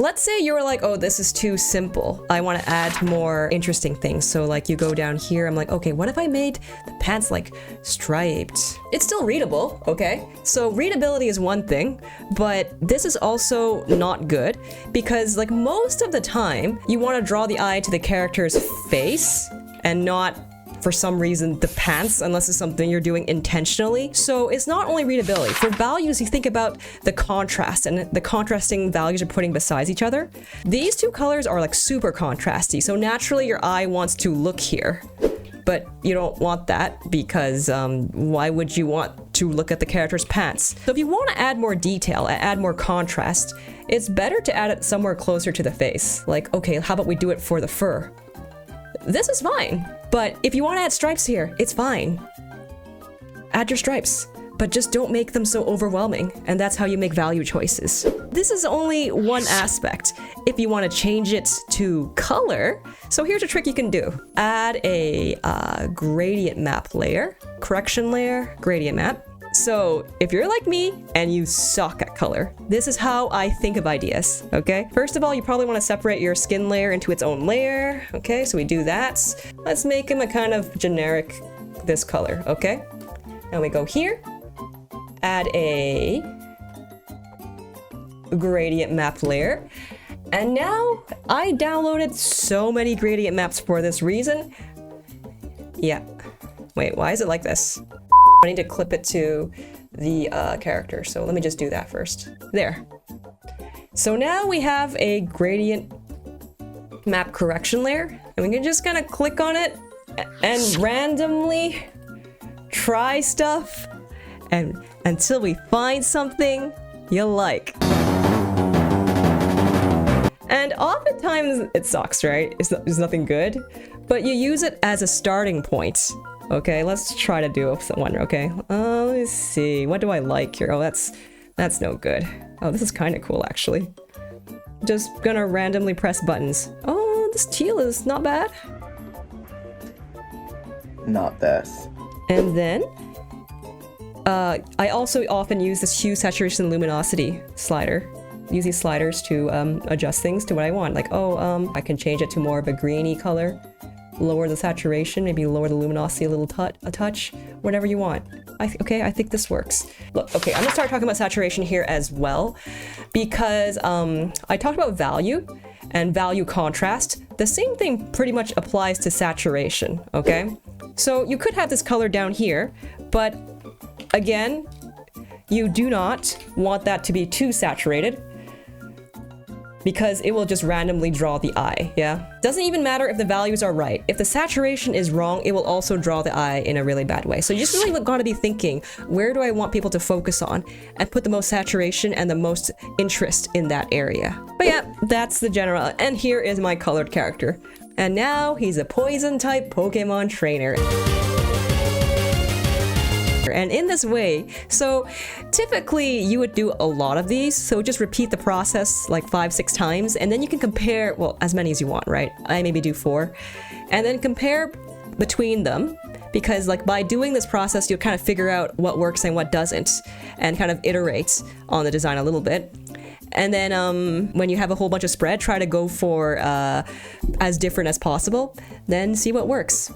let's say you're like, oh, this is too simple. I want to add more interesting things. So like you go down here, I'm like, okay, what if I made the pants like striped? It's still readable, okay? So readability is one thing, but this is also not good because like most of the time you want to draw the eye to the character's face and not for some reason the pants, unless it's something you're doing intentionally. So it's not only readability. For values, you think about the contrast and the contrasting values you're putting beside each other. These two colors are like super contrasty, so naturally your eye wants to look here. But you don't want that because why would you want to look at the character's pants? So if you want to add more detail, add more contrast, it's better to add it somewhere closer to the face. Like, okay, how about we do it for the fur? This is fine, but if you want to add stripes here, it's fine. Add your stripes, but just don't make them so overwhelming, and that's how you make value choices. This is only one aspect. If you want to change it to color, so here's a trick you can do. Add a gradient map layer, correction layer, gradient map. So if you're like me and you suck at color, this is how I think of ideas, okay? First of all, you probably want to separate your skin layer into its own layer, okay? So we do that. Let's make him a kind of generic, this color, okay? Now we go here, add a gradient map layer. And now I downloaded so many gradient maps for this reason. Yeah, wait, why is it like this? I need to clip it to the character, so let me just do that first. There. So now we have a gradient map correction layer, and we can just kind of click on it and randomly try stuff and until we find something you like. And oftentimes it sucks, right? It's nothing good, but you use it as a starting point. Okay, let's try to do one, okay? Let's see, what do I like here? Oh, that's no good. Oh, this is kind of cool, actually. Just gonna randomly press buttons. Oh, this teal is not bad. Not this. And then, I also often use this hue, saturation, luminosity slider. Use these sliders to adjust things to what I want. Like, oh, I can change it to more of a greeny color. Lower the saturation, maybe lower the luminosity a touch, whatever you want. Okay, I think this works. Look, okay, I'm gonna start talking about saturation here as well, because I talked about value and value contrast. The same thing pretty much applies to saturation, okay? So you could have this color down here, but again, you do not want that to be too saturated, because it will just randomly draw the eye, yeah? Doesn't even matter if the values are right. If the saturation is wrong, it will also draw the eye in a really bad way. So you just really gotta be thinking, where do I want people to focus on? And put the most saturation and the most interest in that area. But yeah, that's the general, and here is my colored character. And now he's a poison type Pokemon trainer. And in this way, so typically you would do a lot of these, so just repeat the process like 5-6 times, and then you can compare, well, as many as you want, right? I maybe do 4, and then compare between them, because like by doing this process, you'll kind of figure out what works and what doesn't, and kind of iterate on the design a little bit. And then when you have a whole bunch of spread, try to go for as different as possible, then see what works.